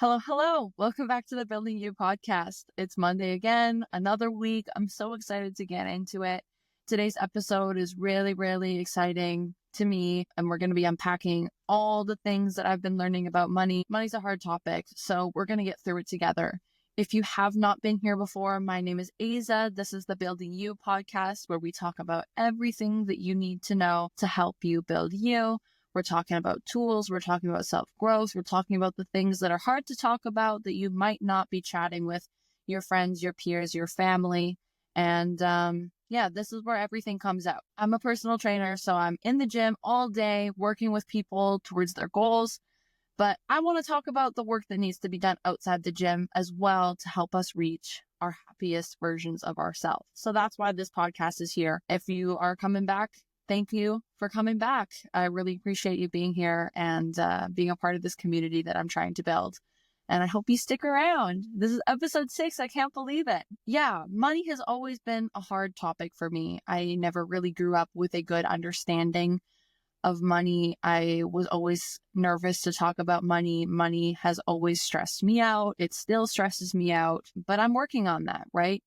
Hello, hello. Welcome back to the Building You podcast. It's Monday again, another week. I'm so excited to get into it. Today's episode is really, really exciting to me, and we're going to be unpacking all the things that I've been learning about money. Money's a hard topic, so we're going to get through it together. If you have not been here before, my name is Aza. This is the Building You podcast, where we talk about everything that you need to know to help you build you. We're talking about tools. We're talking about self-growth. We're talking about the things that are hard to talk about that you might not be chatting with your friends, your peers, your family. And this is where everything comes out. I'm a personal trainer, so I'm in the gym all day working with people towards their goals. But I want to talk about the work that needs to be done outside the gym as well to help us reach our happiest versions of ourselves. So that's why this podcast is here. If you are coming back, thank you for coming back. I really appreciate you being here and being a part of this community that I'm trying to build. And I hope you stick around. This is episode 6. I can't believe it. Yeah, money has always been a hard topic for me. I never really grew up with a good understanding of money. I was always nervous to talk about money. Money has always stressed me out. It still stresses me out, but I'm working on that, right?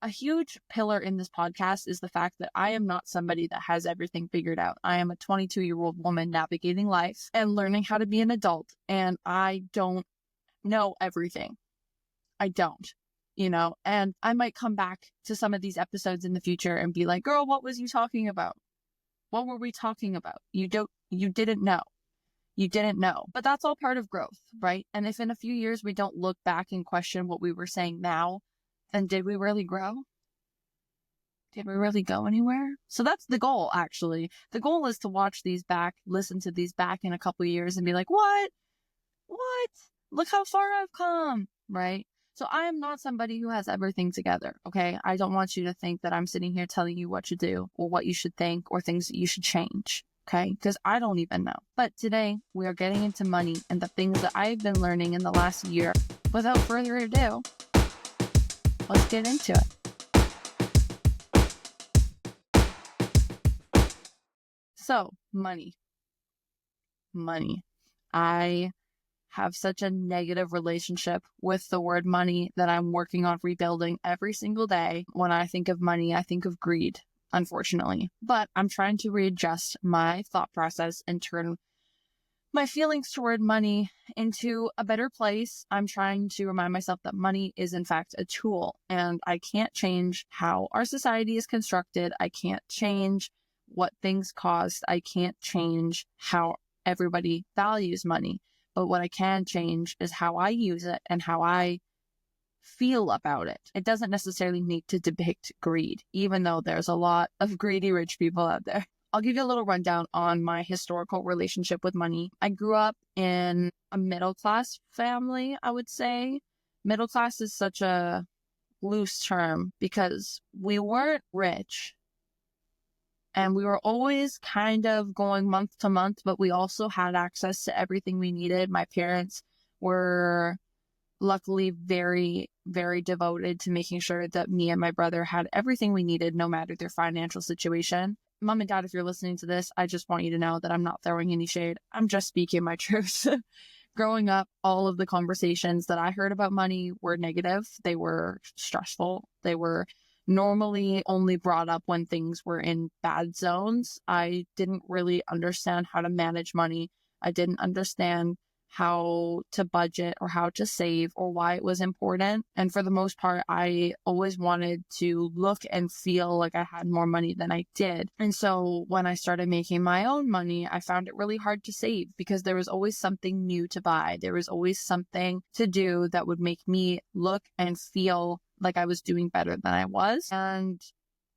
A huge pillar in this podcast is the fact that I am not somebody that has everything figured out. I am a 22-year-old woman navigating life and learning how to be an adult. And I don't know everything. I don't, and I might come back to some of these episodes in the future and be like, girl, what was you talking about? What were we talking about? You didn't know. You didn't know. But that's all part of growth, right? And if in a few years we don't look back and question what we were saying now, then did we really grow? Did we really go anywhere? So that's the goal, actually. The goal is to watch these back, listen to these back in a couple of years and be like, what? Look how far I've come, right? So I am not somebody who has everything together, okay? I don't want you to think that I'm sitting here telling you what to do or what you should think or things that you should change, okay? Because I don't even know. But today we are getting into money and the things that I've been learning in the last year. Without further ado, let's get into it. So, money. I have such a negative relationship with the word money that I'm working on rebuilding every single day. When I think of money, I think of greed, unfortunately. But I'm trying to readjust my thought process and turn my feelings toward money into a better place. I'm trying to remind myself that money is in fact a tool, and I can't change how our society is constructed. I can't change what things cost. I can't change how everybody values money. But what I can change is how I use it and how I feel about it. It doesn't necessarily need to depict greed, even though there's a lot of greedy rich people out there. I'll give you a little rundown on my historical relationship with money. I grew up in a middle-class family, I would say. Middle class is such a loose term because we weren't rich and we were always kind of going month to month, but we also had access to everything we needed. My parents were luckily very, very devoted to making sure that me and my brother had everything we needed, no matter their financial situation. Mom and Dad, if you're listening to this, I just want you to know that I'm not throwing any shade. I'm just speaking my truth. Growing up, all of the conversations that I heard about money were negative. They were stressful. They were normally only brought up when things were in bad zones. I didn't really understand how to manage money. I didn't understand how to budget or how to save or why it was important. And for the most part, I always wanted to look and feel like I had more money than I did. And so when I started making my own money, I found it really hard to save because there was always something new to buy. There was always something to do that would make me look and feel like I was doing better than I was. And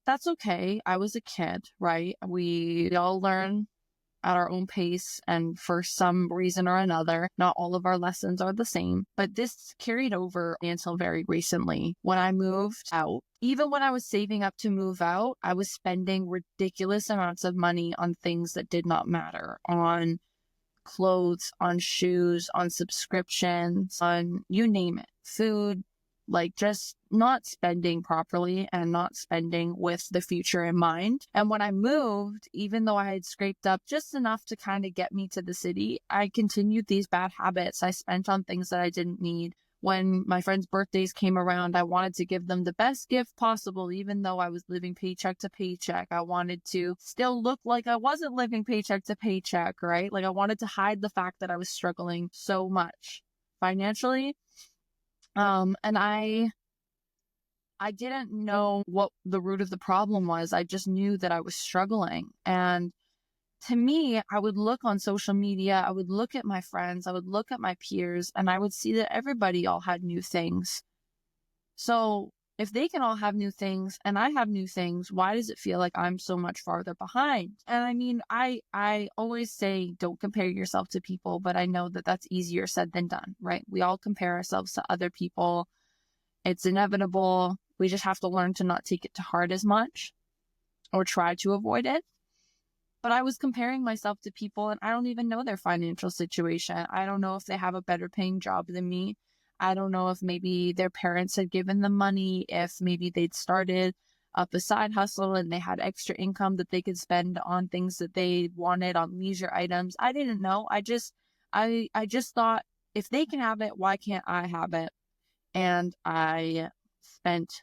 that's okay. I was a kid, right? We all learn at our own pace, and for some reason or another, not all of our lessons are the same. But this carried over until very recently when I moved out. Even when I was saving up to move out, I was spending ridiculous amounts of money on things that did not matter, on clothes, on shoes, on subscriptions, on you name it, food, like just not spending properly and not spending with the future in mind. And when I moved, even though I had scraped up just enough to kind of get me to the city, I continued these bad habits. I spent on things that I didn't need. When my friends' birthdays came around, I wanted to give them the best gift possible, even though I was living paycheck to paycheck. I wanted to still look like I wasn't living paycheck to paycheck, right? Like I wanted to hide the fact that I was struggling so much financially. And I didn't know what the root of the problem was. I just knew that I was struggling. And to me, I would look on social media, I would look at my friends, I would look at my peers, and I would see that everybody all had new things. So if they can all have new things and I have new things, why does it feel like I'm so much farther behind? And I mean, I always say don't compare yourself to people, but I know that that's easier said than done, right? We all compare ourselves to other people. It's inevitable. We just have to learn to not take it to heart as much or try to avoid it. But I was comparing myself to people and I don't even know their financial situation. I don't know if they have a better paying job than me. I don't know if maybe their parents had given them money, if maybe they'd started up a side hustle and they had extra income that they could spend on things that they wanted, on leisure items. I didn't know. I just thought, if they can have it, why can't I have it? And I spent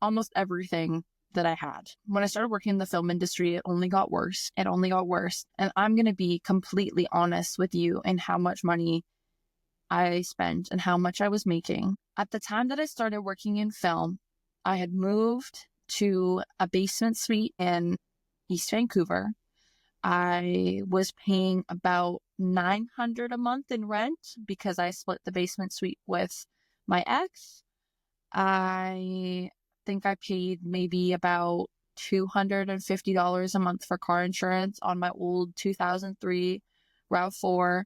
almost everything that I had. When I started working in the film industry, it only got worse. It only got worse. And I'm going to be completely honest with you in how much money I spent and how much I was making. At the time that I started working in film, I had moved to a basement suite in East Vancouver. I was paying about $900 a month in rent because I split the basement suite with my ex. I think I paid maybe about $250 a month for car insurance on my old 2003 RAV4,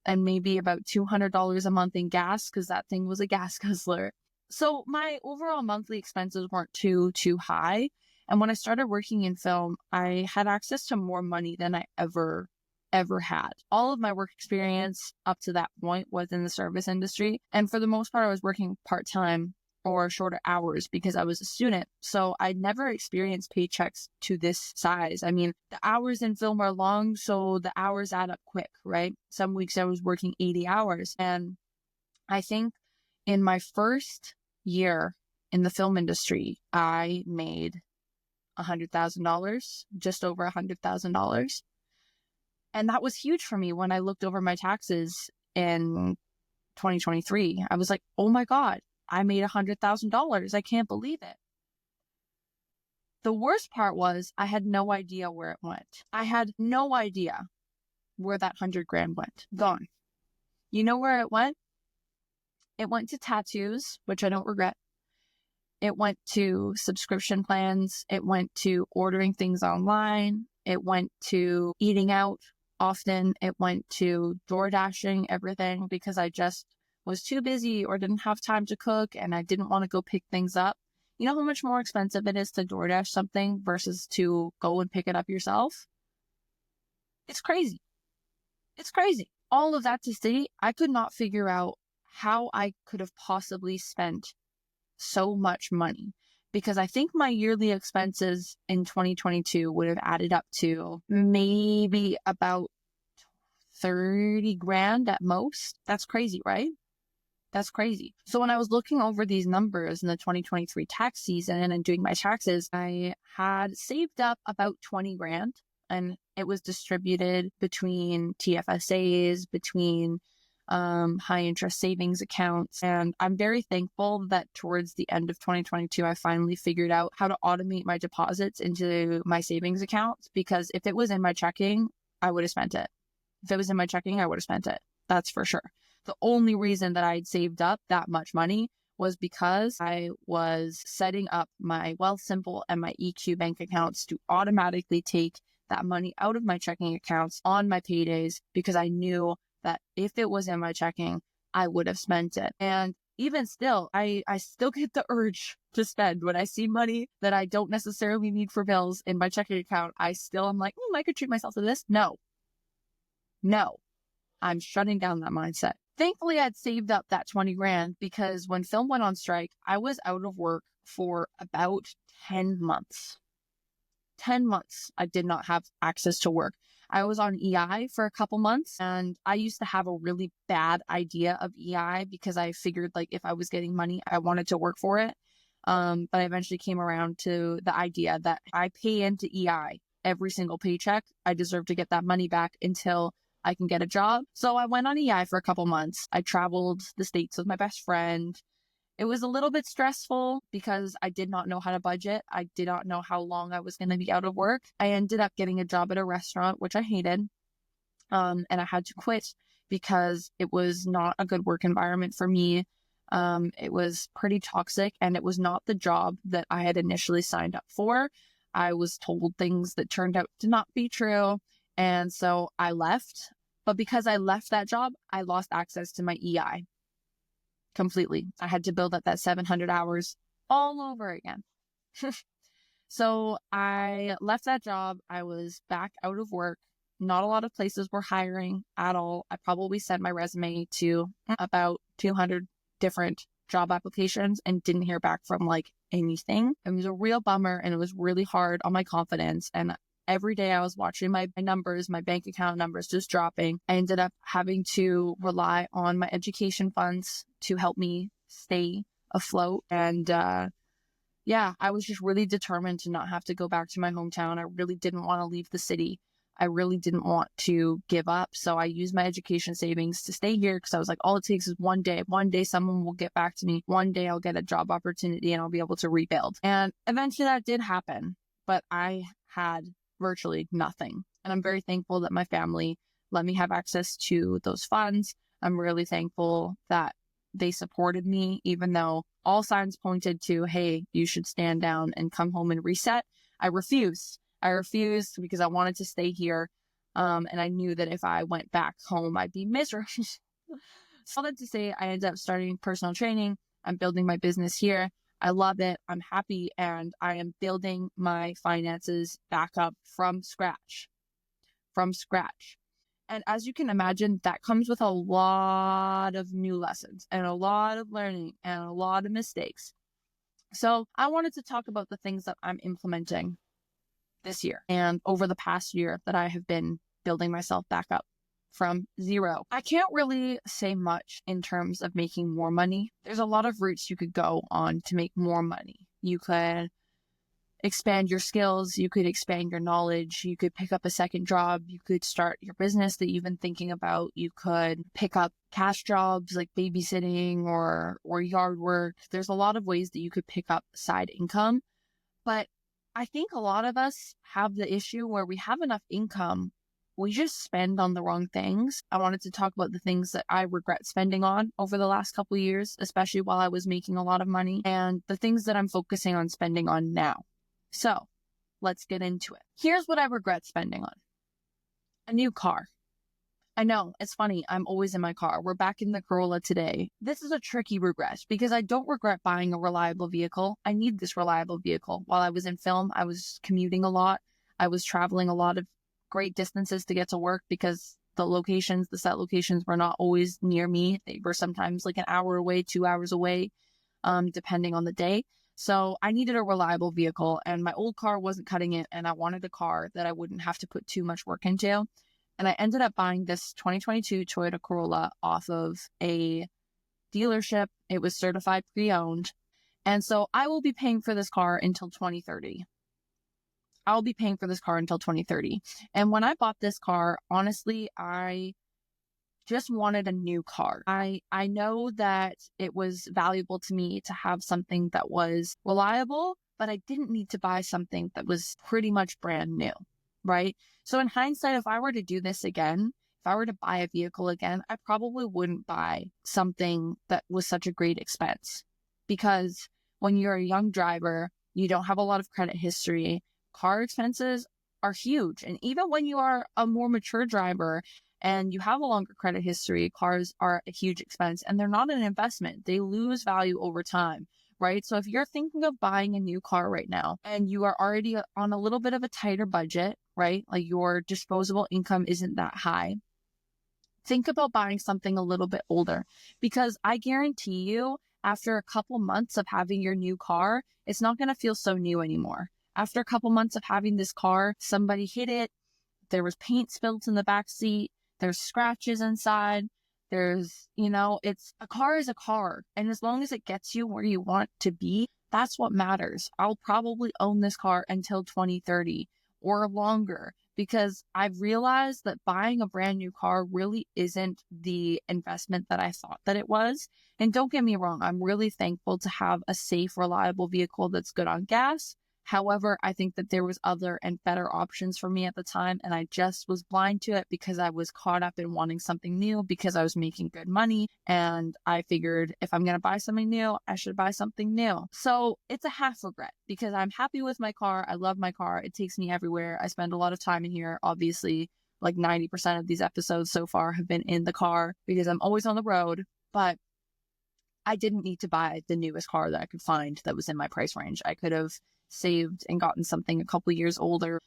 and maybe about $200 a month in gas because that thing was a gas guzzler. So my overall monthly expenses weren't too high. And when I started working in film, I had access to more money than I ever had. All of my work experience up to that point was in the service industry. And for the most part, I was working part-time or shorter hours because I was a student. So I never experienced paychecks to this size. I mean, the hours in film are long, so the hours add up quick, right? Some weeks I was working 80 hours. And I think in my first year in the film industry, I made $100,000, just over $100,000. And that was huge for me when I looked over my taxes in 2023. I was like, oh my God, I made $100,000. I can't believe it. The worst part was I had no idea where it went. I had no idea where that $100,000 went. Gone. You know where it went? It went to tattoos, which I don't regret. It went to subscription plans. It went to ordering things online. It went to eating out often. It went to door dashing everything because I just was too busy or didn't have time to cook and I didn't want to go pick things up. You know how much more expensive it is to DoorDash something versus to go and pick it up yourself? It's crazy. It's crazy. All of that to say, I could not figure out how I could have possibly spent so much money, because I think my yearly expenses in 2022 would have added up to maybe about $30,000 at most. That's crazy, right? That's crazy. So when I was looking over these numbers in the 2023 tax season and doing my taxes, I had saved up about $20,000, and it was distributed between TFSAs, between high interest savings accounts. And I'm very thankful that towards the end of 2022, I finally figured out how to automate my deposits into my savings accounts, because if it was in my checking, I would have spent it. If it was in my checking, I would have spent it. That's for sure. The only reason that I'd saved up that much money was because I was setting up my Wealthsimple and my EQ bank accounts to automatically take that money out of my checking accounts on my paydays, because I knew that if it was in my checking, I would have spent it. And even still, I still get the urge to spend when I see money that I don't necessarily need for bills in my checking account. I'm like, I could treat myself to this. No, I'm shutting down that mindset. Thankfully, I'd saved up that 20 grand because when film went on strike, I was out of work for about 10 months. 10 months, I did not have access to work. I was on EI for a couple months, and I used to have a really bad idea of EI because I figured like if I was getting money, I wanted to work for it. But I eventually came around to the idea that I pay into EI every single paycheck. I deserve to get that money back until I can get a job. So I went on EI for a couple months. I traveled the States with my best friend. It was a little bit stressful because I did not know how to budget. I did not know how long I was going to be out of work. I ended up getting a job at a restaurant, which I hated. And I had to quit because it was not a good work environment for me. It was pretty toxic, and it was not the job that I had initially signed up for. I was told things that turned out to not be true. And so I left. But because I left that job, I lost access to my EI. Completely. I had to build up that 700 hours all over again. So I left that job. I was back out of work. Not a lot of places were hiring at all. I probably sent my resume to about 200 different job applications and didn't hear back from like anything. It was a real bummer, and it was really hard on my confidence. And every day I was watching my numbers, my bank account numbers just dropping. I ended up having to rely on my education funds to help me stay afloat. And I was just really determined to not have to go back to my hometown. I really didn't want to leave the city. I really didn't want to give up. So I used my education savings to stay here because I was like, all it takes is one day. One day someone will get back to me. One day I'll get a job opportunity and I'll be able to rebuild. And eventually that did happen. But I had virtually nothing. And I'm very thankful that my family let me have access to those funds. I'm really thankful that they supported me, even though all signs pointed to, hey, you should stand down and come home and reset. I refused because I wanted to stay here. And I knew that if I went back home, I'd be miserable. So all that to say, I ended up starting personal training. I'm building my business here. I love it. I'm happy, and I am building my finances back up from scratch. And as you can imagine, that comes with a lot of new lessons and a lot of learning and a lot of mistakes. So I wanted to talk about the things that I'm implementing this year and over the past year that I have been building myself back up from zero. I can't really say much in terms of making more money. There's a lot of routes you could go on to make more money. You could expand your skills. You could expand your knowledge. You could pick up a second job. You could start your business that you've been thinking about. You could pick up cash jobs like babysitting or yard work. There's a lot of ways that you could pick up side income. But I think a lot of us have the issue where we have enough income, we just spend on the wrong things. I wanted to talk about the things that I regret spending on over the last couple of years, especially while I was making a lot of money, and the things that I'm focusing on spending on now. So let's get into it. Here's what I regret spending on. A new car. I know, it's funny. I'm always in my car. We're back in the Corolla today. This is a tricky regret because I don't regret buying a reliable vehicle. I need this reliable vehicle. While I was in film, I was commuting a lot. I was traveling a lot of great distances to get to work because the set locations were not always near me. They were sometimes like an hour away, 2 hours away, depending on the day. So I needed a reliable vehicle, and my old car wasn't cutting it, and I wanted a car that I wouldn't have to put too much work into. And I ended up buying this 2022 Toyota Corolla off of a dealership. It was certified pre-owned. And so I will be paying for this car until 2030. And when I bought this car, honestly, I just wanted a new car. I know that it was valuable to me to have something that was reliable, but I didn't need to buy something that was pretty much brand new, right? So in hindsight, if I were to do this again, if I were to buy a vehicle again, I probably wouldn't buy something that was such a great expense, because when you're a young driver, you don't have a lot of credit history. Car expenses are huge. And even when you are a more mature driver and you have a longer credit history, cars are a huge expense, and they're not an investment. They lose value over time, right? So if you're thinking of buying a new car right now and you are already on a little bit of a tighter budget, right? Like your disposable income isn't that high, think about buying something a little bit older, because I guarantee you, after a couple months of having your new car, it's not going to feel so new anymore. After a couple months of having this car, somebody hit it, there was paint spilled in the back seat, there's scratches inside, it's a car is a car. And as long as it gets you where you want to be, that's what matters. I'll probably own this car until 2030 or longer, because I've realized that buying a brand new car really isn't the investment that I thought that it was. And don't get me wrong, I'm really thankful to have a safe, reliable vehicle that's good on gas. However, I think that there was other and better options for me at the time, and I just was blind to it because I was caught up in wanting something new because I was making good money, and I figured if I'm going to buy something new, I should buy something new. So it's a half regret because I'm happy with my car. I love my car. It takes me everywhere. I spend a lot of time in here. Obviously, like 90% of these episodes so far have been in the car because I'm always on the road, but I didn't need to buy the newest car that I could find that was in my price range. I could have saved and gotten something a couple years older.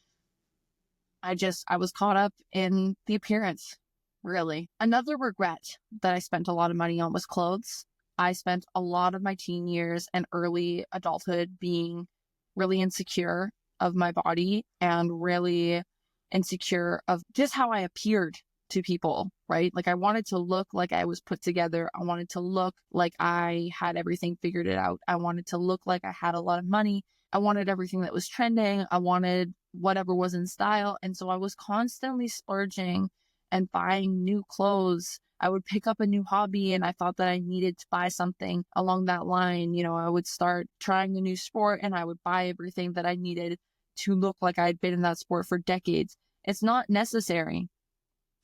I was caught up in the appearance, really. Another regret that I spent a lot of money on was clothes. I spent a lot of my teen years and early adulthood being really insecure of my body and really insecure of just how I appeared to people, right? Like I wanted to look like I was put together. I wanted to look like I had everything figured it out. I wanted to look like I had a lot of money. I wanted everything that was trending. I wanted whatever was in style. And so I was constantly splurging and buying new clothes. I would pick up a new hobby and I thought that I needed to buy something along that line. I would start trying a new sport and I would buy everything that I needed to look like I'd been in that sport for decades. It's not necessary.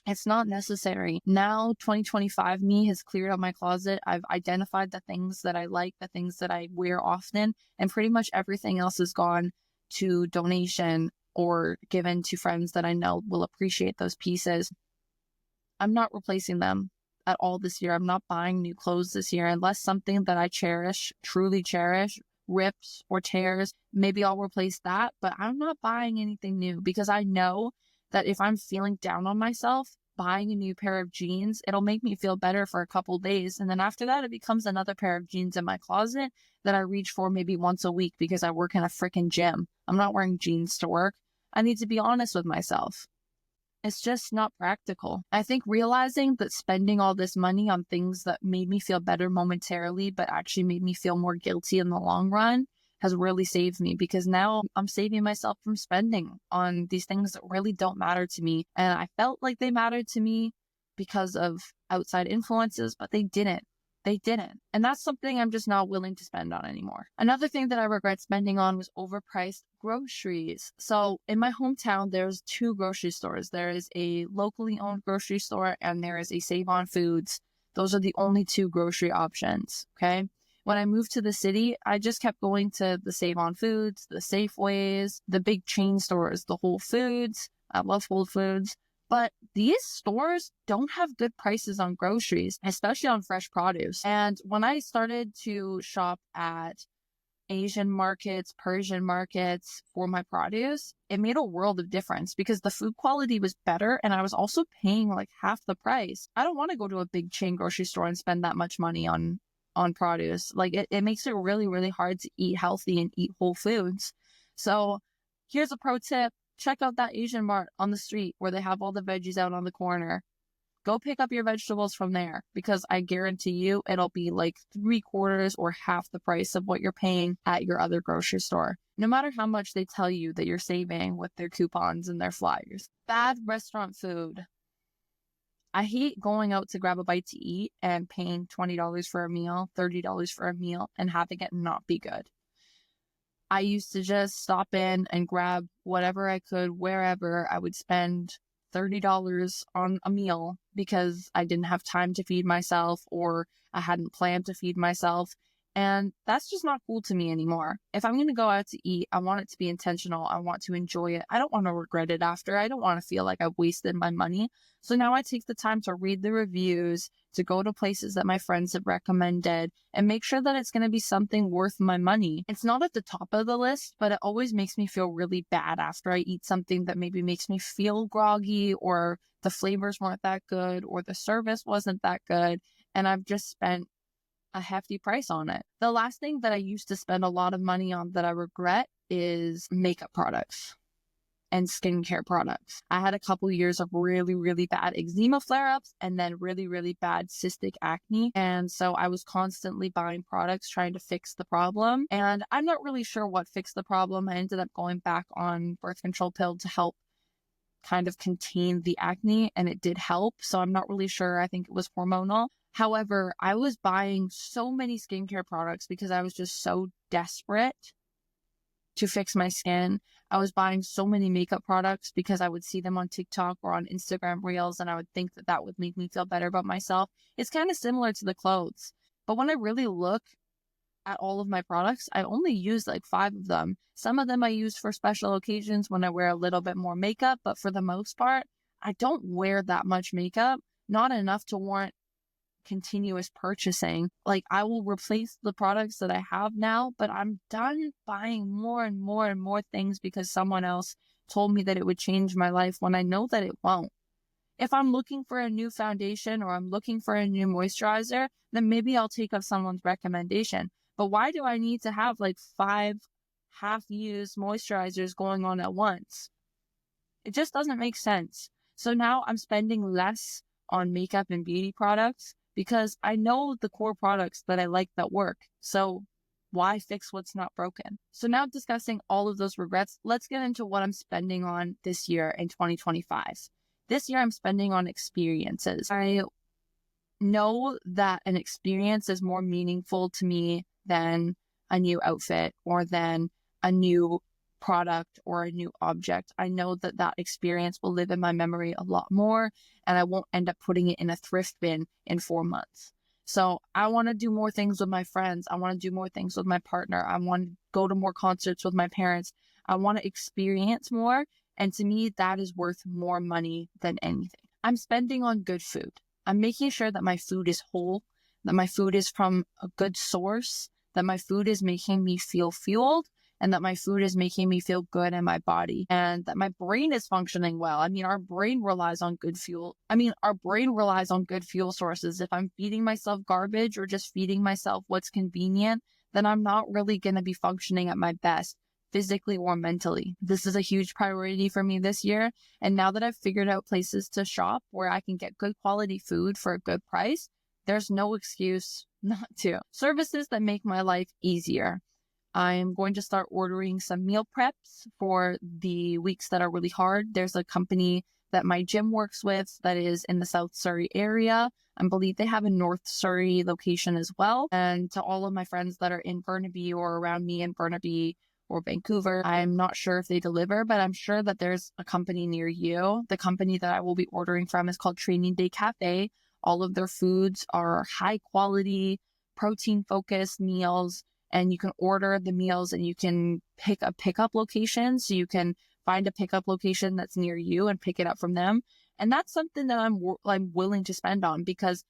It's not necessary. Now, 2025 me has cleared out my closet. I've identified the things that I like, the things that I wear often, and pretty much everything else has gone to donation or given to friends that I know will appreciate those pieces. I'm not replacing them at all this year. I'm not buying new clothes this year unless something that I cherish, truly cherish, rips or tears. Maybe I'll replace that, but I'm not buying anything new because I know that if I'm feeling down on myself, buying a new pair of jeans, it'll make me feel better for a couple days. And then after that, it becomes another pair of jeans in my closet that I reach for maybe once a week because I work in a freaking gym. I'm not wearing jeans to work. I need to be honest with myself. It's just not practical. I think realizing that spending all this money on things that made me feel better momentarily, but actually made me feel more guilty in the long run has really saved me, because now I'm saving myself from spending on these things that really don't matter to me. And I felt like they mattered to me because of outside influences, but they didn't. They didn't. And that's something I'm just not willing to spend on anymore. Another thing that I regret spending on was overpriced groceries. So in my hometown, there's 2 grocery stores. There is a locally owned grocery store and there is a Save On Foods. Those are the only 2 grocery options. Okay. When I moved to the city, I just kept going to the Save On Foods, the Safeways, the big chain stores, the Whole Foods. I love Whole Foods. But these stores don't have good prices on groceries, especially on fresh produce. And when I started to shop at Asian markets, Persian markets for my produce, it made a world of difference because the food quality was better and I was also paying like half the price. I don't want to go to a big chain grocery store and spend that much money on produce. Like it makes it really, really hard to eat healthy and eat whole foods. So here's a pro tip. Check out that Asian mart on the street where they have all the veggies out on the corner. Go pick up your vegetables from there because I guarantee you it'll be like 3/4 or half the price of what you're paying at your other grocery store. No matter how much they tell you that you're saving with their coupons and their flyers. Bad restaurant food. I hate going out to grab a bite to eat and paying $20 for a meal, $30 for a meal, and having it not be good. I used to just stop in and grab whatever I could, wherever. I would spend $30 on a meal because I didn't have time to feed myself or I hadn't planned to feed myself. And that's just not cool to me anymore. If I'm going to go out to eat, I want it to be intentional. I want to enjoy it. I don't want to regret it after. I don't want to feel like I've wasted my money. So now I take the time to read the reviews, to go to places that my friends have recommended, and make sure that it's going to be something worth my money. It's not at the top of the list, but it always makes me feel really bad after I eat something that maybe makes me feel groggy, or the flavors weren't that good, or the service wasn't that good, and I've just spent a hefty price on it. The last thing that I used to spend a lot of money on that I regret is makeup products and skincare products. I had a couple years of really, really bad eczema flare-ups and then really, really bad cystic acne. And so I was constantly buying products trying to fix the problem. And I'm not really sure what fixed the problem. I ended up going back on birth control pill to help kind of contain the acne, and it did help. So I'm not really sure. I think it was hormonal. However, I was buying so many skincare products because I was just so desperate to fix my skin. I was buying so many makeup products because I would see them on TikTok or on Instagram Reels, and I would think that that would make me feel better about myself. It's kind of similar to the clothes. But when I really look at all of my products, I only use like 5 of them. Some of them I use for special occasions when I wear a little bit more makeup, but for the most part, I don't wear that much makeup, not enough to warrant continuous purchasing. Like, I will replace the products that I have now, but I'm done buying more and more and more things because someone else told me that it would change my life when I know that it won't. If I'm looking for a new foundation or I'm looking for a new moisturizer, then maybe I'll take up someone's recommendation. But why do I need to have like 5 half-used moisturizers going on at once? It just doesn't make sense. So now I'm spending less on makeup and beauty products because I know the core products that I like that work. So why fix what's not broken? So now, discussing all of those regrets, let's get into what I'm spending on this year in 2025. This year I'm spending on experiences. I know that an experience is more meaningful to me than a new outfit or than a new product or a new object. I know that that experience will live in my memory a lot more, and I won't end up putting it in a thrift bin in 4 months. So I want to do more things with my friends. I want to do more things with my partner. I want to go to more concerts with my parents. I want to experience more. And to me, that is worth more money than anything. I'm spending on good food. I'm making sure that my food is whole, that my food is from a good source, that my food is making me feel fueled, and that my food is making me feel good in my body, and that my brain is functioning well. I mean, our brain relies on good fuel. Sources. If I'm feeding myself garbage or just feeding myself what's convenient, then I'm not really going to be functioning at my best, physically or mentally. This is a huge priority for me this year. And now that I've figured out places to shop where I can get good quality food for a good price, there's no excuse not to. Services that make my life easier. I'm going to start ordering some meal preps for the weeks that are really hard. There's a company that my gym works with that is in the South Surrey area. I believe they have a North Surrey location as well. And to all of my friends that are in Burnaby or around me in Burnaby or Vancouver, I'm not sure if they deliver, but I'm sure that there's a company near you. The company that I will be ordering from is called Training Day Cafe. All of their foods are high quality, protein focused meals. And you can order the meals and you can pick a pickup location. So you can find a pickup location that's near you and pick it up from them. And that's something that I'm willing to spend on, because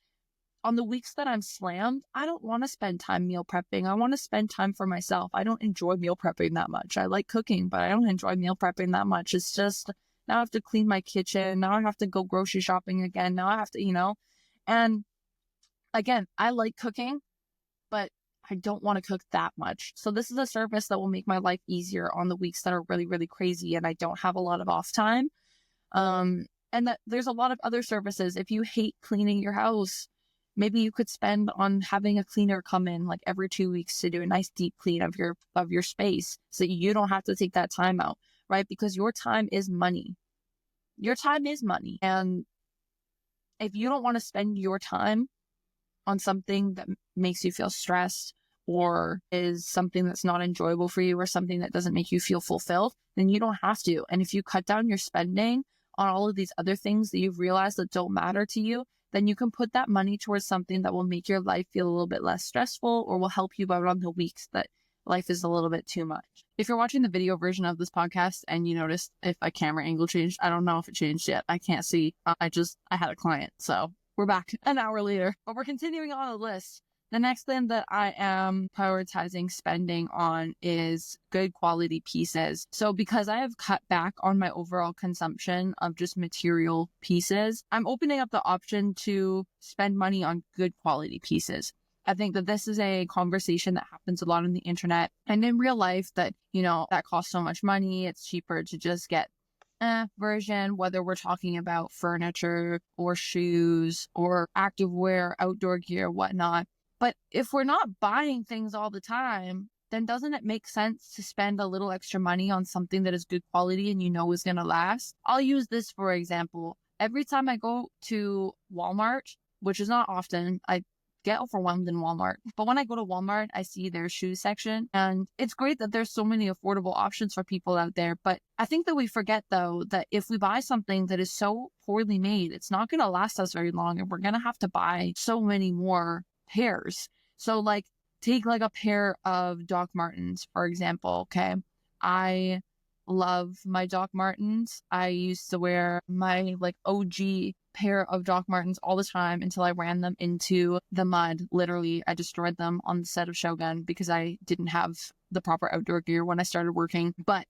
on the weeks that I'm slammed, I don't want to spend time meal prepping. I want to spend time for myself. I don't enjoy meal prepping that much. I like cooking, but I don't enjoy meal prepping that much. It's just, now I have to clean my kitchen. Now I have to go grocery shopping again. Now I have to, and again, I like cooking, but I don't want to cook that much. So this is a service that will make my life easier on the weeks that are really, really crazy and I don't have a lot of off time. And that there's a lot of other services. If you hate cleaning your house, maybe you could spend on having a cleaner come in like every 2 weeks to do a nice deep clean of your space, so that you don't have to take that time out, right? Because your time is money. Your time is money. And if you don't want to spend your time on something that makes you feel stressed or is something that's not enjoyable for you or something that doesn't make you feel fulfilled, then you don't have to. And if you cut down your spending on all of these other things that you've realized that don't matter to you, then you can put that money towards something that will make your life feel a little bit less stressful or will help you out on the weeks that life is a little bit too much. If you're watching the video version of this podcast and you noticed if a camera angle changed, I don't know if it changed yet. I can't see. I had a client. So we're back an hour later, but we're continuing on the list. The next thing that I am prioritizing spending on is good quality pieces. So because I have cut back on my overall consumption of just material pieces, I'm opening up the option to spend money on good quality pieces. I think that this is a conversation that happens a lot on the internet and in real life that, that costs so much money. It's cheaper to just get version, whether we're talking about furniture or shoes or activewear, outdoor gear, whatnot. But if we're not buying things all the time, then doesn't it make sense to spend a little extra money on something that is good quality and is going to last? I'll use this for example. Every time I go to Walmart, which is not often, I get overwhelmed in Walmart. But when I go to Walmart, I see their shoe section, and it's great that there's so many affordable options for people out there. But I think that we forget though, that if we buy something that is so poorly made, it's not going to last us very long, and we're going to have to buy so many more pairs. So take a pair of Doc Martens, for example. Okay. I love my Doc Martens. I used to wear my OG pair of Doc Martens all the time until I ran them into the mud. Literally, I destroyed them on the set of Shogun because I didn't have the proper outdoor gear when I started working. But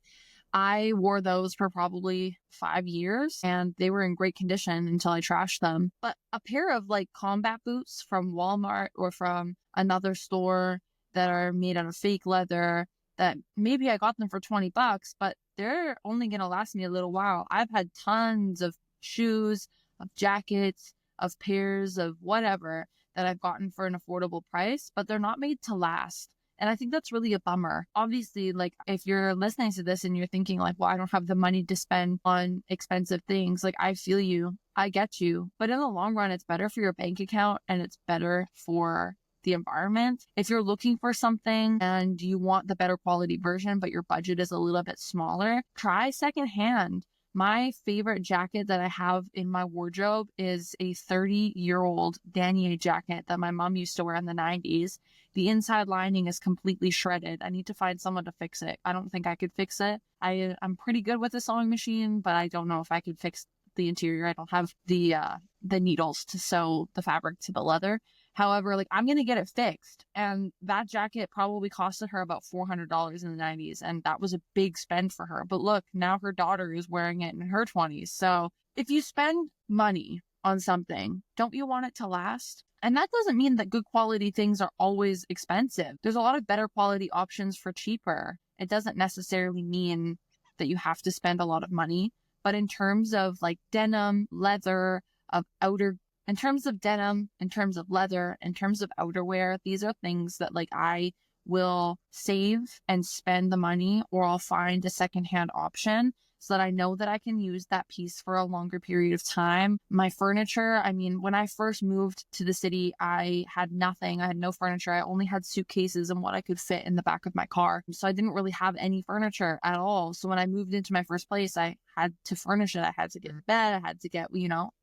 I wore those for probably 5 years and they were in great condition until I trashed them. But a pair of combat boots from Walmart or from another store that are made out of fake leather, that maybe I got them for $20, but they're only going to last me a little while. I've had tons of shoes, of jackets, of pairs of whatever that I've gotten for an affordable price, but they're not made to last. And I think that's really a bummer. Obviously, if you're listening to this and you're thinking well, I don't have the money to spend on expensive things, I feel you, I get you. But in the long run, it's better for your bank account and it's better for the environment. If you're looking for something and you want the better quality version, but your budget is a little bit smaller, try secondhand. My favorite jacket that I have in my wardrobe is a 30-year-old Danier jacket that my mom used to wear in the 90s. The inside lining is completely shredded. I need to find someone to fix it. I don't think I could fix it. I'm pretty good with a sewing machine, but I don't know if I could fix the interior. I don't have the needles to sew the fabric to the leather. However, I'm going to get it fixed. And that jacket probably costed her about $400 in the 90s. And that was a big spend for her. But look, now her daughter is wearing it in her 20s. So if you spend money on something, don't you want it to last? And that doesn't mean that good quality things are always expensive. There's a lot of better quality options for cheaper. It doesn't necessarily mean that you have to spend a lot of money. But in terms of denim, leather, in terms of denim, in terms of leather, in terms of outerwear, these are things that I will save and spend the money, or I'll find a secondhand option so that I know that I can use that piece for a longer period of time. My furniture, when I first moved to the city, I had nothing. I had no furniture. I only had suitcases and what I could fit in the back of my car. So I didn't really have any furniture at all. So when I moved into my first place, I had to furnish it. I had to get a bed. I had to get,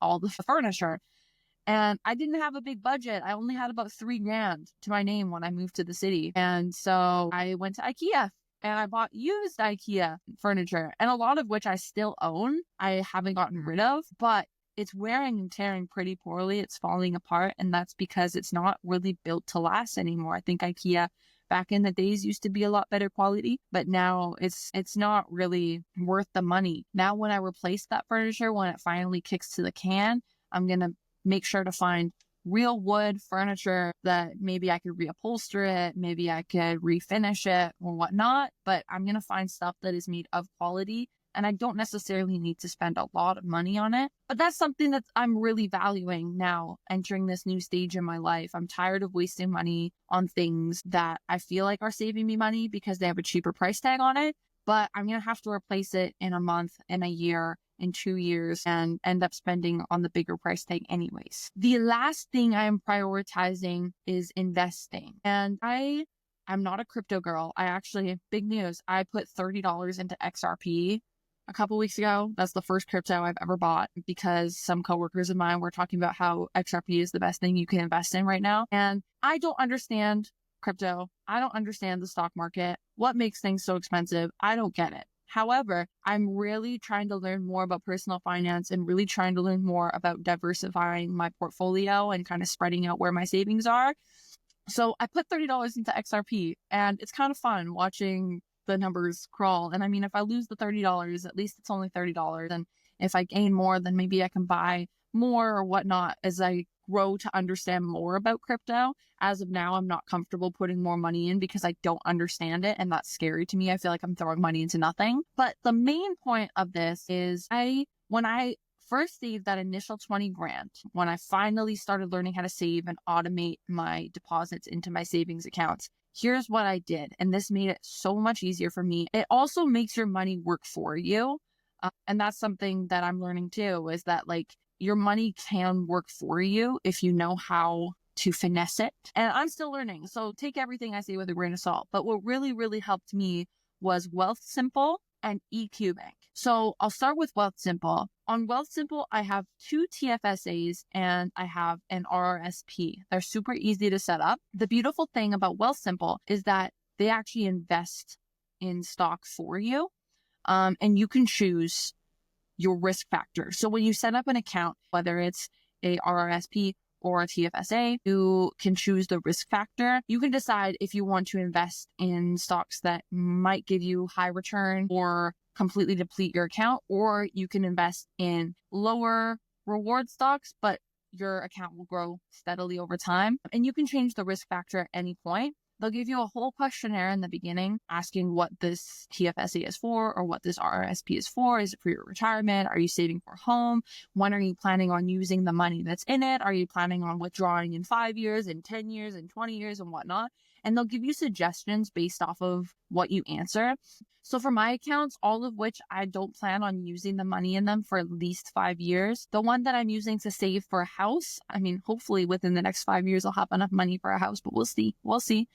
all the furniture. And I didn't have a big budget. I only had about $3,000 to my name when I moved to the city. And so I went to IKEA and I bought used IKEA furniture, and a lot of which I still own. I haven't gotten rid of, but it's wearing and tearing pretty poorly. It's falling apart. And that's because it's not really built to last anymore. I think IKEA back in the days used to be a lot better quality, but now it's not really worth the money. Now, when I replace that furniture, when it finally kicks to the can, I'm going to make sure to find real wood furniture that maybe I could reupholster it, maybe I could refinish it or whatnot, but I'm going to find stuff that is made of quality, and I don't necessarily need to spend a lot of money on it. But that's something that I'm really valuing now, entering this new stage in my life. I'm tired of wasting money on things that I feel like are saving me money because they have a cheaper price tag on it, but I'm going to have to replace it in a month, in a year, in 2 years, and end up spending on the bigger price tag anyways. The last thing I'm prioritizing is investing. And I'm not a crypto girl. Big news, I put $30 into XRP a couple weeks ago. That's the first crypto I've ever bought because some coworkers of mine were talking about how XRP is the best thing you can invest in right now. And I don't understand crypto. I don't understand the stock market. What makes things so expensive? I don't get it. However, I'm really trying to learn more about personal finance and really trying to learn more about diversifying my portfolio and kind of spreading out where my savings are. So I put $30 into XRP, and it's kind of fun watching the numbers crawl. And I mean, if I lose the $30, at least it's only $30. And if I gain more, then maybe I can buy more or whatnot as I grow to understand more about crypto. As of now, I'm not comfortable putting more money in because I don't understand it, and that's scary to me. I feel like I'm throwing money into nothing. But the main point of this is when I first saved that initial 20 grand, when I finally started learning how to save and automate my deposits into my savings accounts, here's what I did. And this made it so much easier for me. It also makes your money work for you. And that's something that I'm learning too, is that like your money can work for you if you know how to finesse it. And I'm still learning. So take everything I say with a grain of salt. But what really, really helped me was Wealthsimple and EQ Bank. So I'll start with Wealthsimple. On Wealthsimple, I have 2 TFSAs and I have an RRSP. They're super easy to set up. The beautiful thing about Wealthsimple is that they actually invest in stock for you. And you can choose your risk factor. So when you set up an account, whether it's a RRSP or a TFSA, you can choose the risk factor. You can decide if you want to invest in stocks that might give you high return or completely deplete your account, or you can invest in lower reward stocks, but your account will grow steadily over time. And you can change the risk factor at any point. They'll give you a whole questionnaire in the beginning asking what this TFSA is for or what this RRSP is for. Is it for your retirement? Are you saving for home? When are you planning on using the money that's in it? Are you planning on withdrawing in 5 years, in 10 years, in 20 years, and whatnot? And they'll give you suggestions based off of what you answer. So for my accounts, all of which I don't plan on using the money in them for at least 5 years, the one that I'm using to save for a house, I mean, hopefully within the next 5 years, I'll have enough money for a house, but we'll see. We'll see.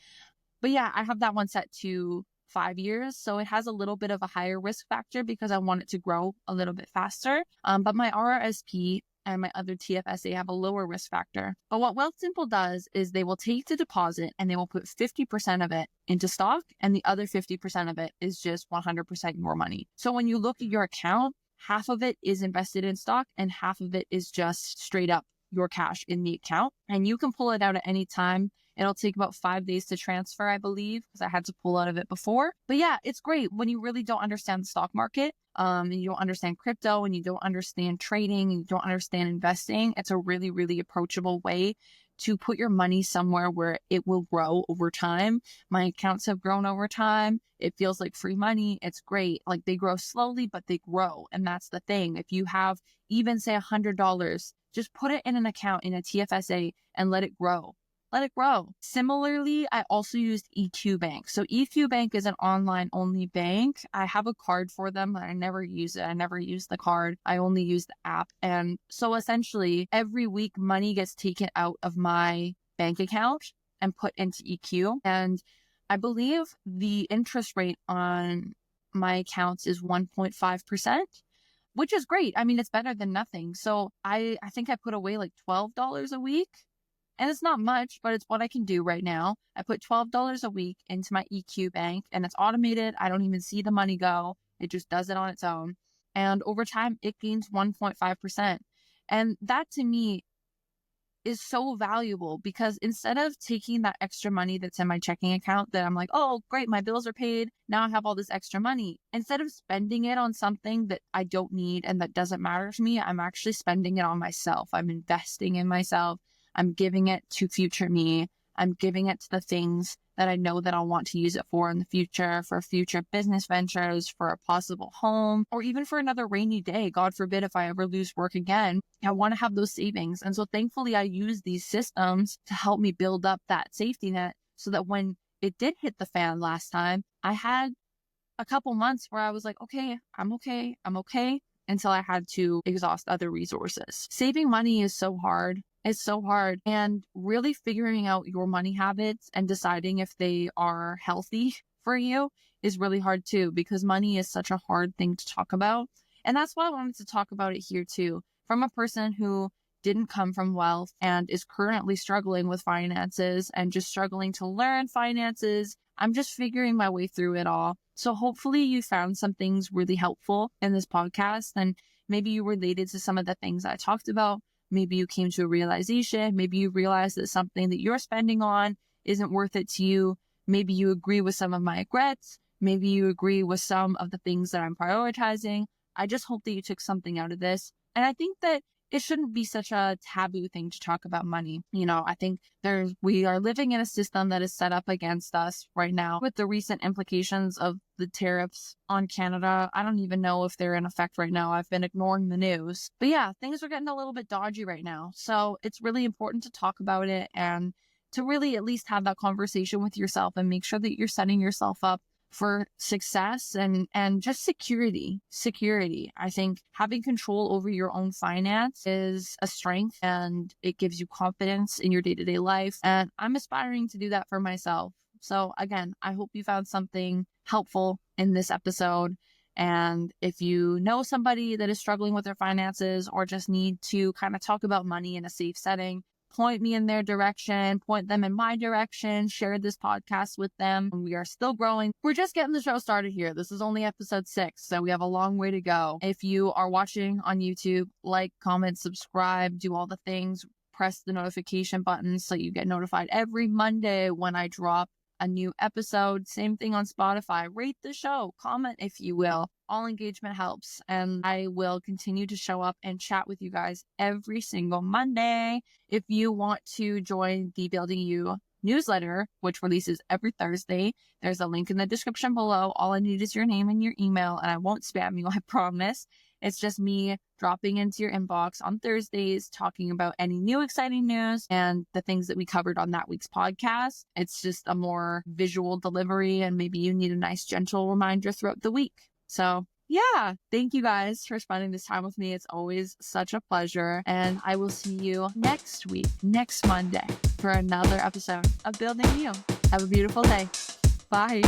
But yeah, I have that one set to 5 years. So it has a little bit of a higher risk factor because I want it to grow a little bit faster. But my RRSP and my other TFSA have a lower risk factor. But what Wealthsimple does is they will take the deposit and they will put 50% of it into stock, and the other 50% of it is just 100% your money. So when you look at your account, half of it is invested in stock and half of it is just straight up your cash in the account. And you can pull it out at any time. It'll take about 5 days to transfer, I believe, because I had to pull out of it before. But yeah, it's great when you really don't understand the stock market, and you don't understand crypto, and you don't understand trading, and you don't understand investing. It's a really, really approachable way to put your money somewhere where it will grow over time. My accounts have grown over time. It feels like free money. It's great. Like they grow slowly, but they grow. And that's the thing. If you have even say $100, just put it in an account in a TFSA and let it grow. Let it grow. Similarly, I also used EQ Bank. So EQ Bank is an online only bank. I have a card for them, but I never use it. I never use the card. I only use the app. And so essentially every week money gets taken out of my bank account and put into EQ. And I believe the interest rate on my accounts is 1.5%, which is great. I mean, it's better than nothing. So I think I put away like $12 a week. And it's not much, but it's what I can do right now. I put $12 a week into my EQ Bank and it's automated. I don't even see the money go. It just does it on its own. And over time, it gains 1.5%. And that to me is so valuable because instead of taking that extra money that's in my checking account that I'm like, oh, great, my bills are paid. Now I have all this extra money. Instead of spending it on something that I don't need and that doesn't matter to me, I'm actually spending it on myself. I'm investing in myself. I'm giving it to future me. I'm giving it to the things that I know that I'll want to use it for in the future, for future business ventures, for a possible home, or even for another rainy day. God forbid if I ever lose work again, I want to have those savings. And so thankfully I use these systems to help me build up that safety net so that when it did hit the fan last time, I had a couple months where I was like, okay, I'm okay, until I had to exhaust other resources. Saving money is so hard. It's so hard. And really figuring out your money habits and deciding if they are healthy for you is really hard too, because money is such a hard thing to talk about. And that's why I wanted to talk about it here too, from a person who didn't come from wealth and is currently struggling with finances and just struggling to learn finances. I'm just figuring my way through it all. So hopefully you found some things really helpful in this podcast, and maybe you related to some of the things I talked about. Maybe you came to a realization. Maybe you realized that something that you're spending on isn't worth it to you. Maybe you agree with some of my regrets. Maybe you agree with some of the things that I'm prioritizing. I just hope that you took something out of this. And I think that it shouldn't be such a taboo thing to talk about money. I think we are living in a system that is set up against us right now with the recent implications of the tariffs on Canada. I don't even know if they're in effect right now. I've been ignoring the news. But yeah, things are getting a little bit dodgy right now. So it's really important to talk about it and to really at least have that conversation with yourself and make sure that you're setting yourself up for success and just security. I think having control over your own finance is a strength, and it gives you confidence in your day-to-day life. And I'm aspiring to do that for myself. So again, I hope you found something helpful in this episode. And if you know somebody that is struggling with their finances or just need to kind of talk about money in a safe setting, point me in their direction, point them in my direction, share this podcast with them. We are still growing. We're just getting the show started here. This is only episode 6, so we have a long way to go. If you are watching on YouTube, like, comment, subscribe, do all the things, press the notification button so you get notified every Monday when I drop a new episode. Same thing on Spotify. Rate the show, comment if you will. All engagement helps, and I will continue to show up and chat with you guys every single Monday. If you want to join the Building You newsletter, which releases every Thursday, there's a link in the description below. All I need is your name and your email, and I won't spam you, I promise. It's just me dropping into your inbox on Thursdays, talking about any new exciting news and the things that we covered on that week's podcast. It's just a more visual delivery, and maybe you need a nice gentle reminder throughout the week. So yeah, thank you guys for spending this time with me. It's always such a pleasure. And I will see you next week, next Monday, for another episode of Building You. Have a beautiful day. Bye.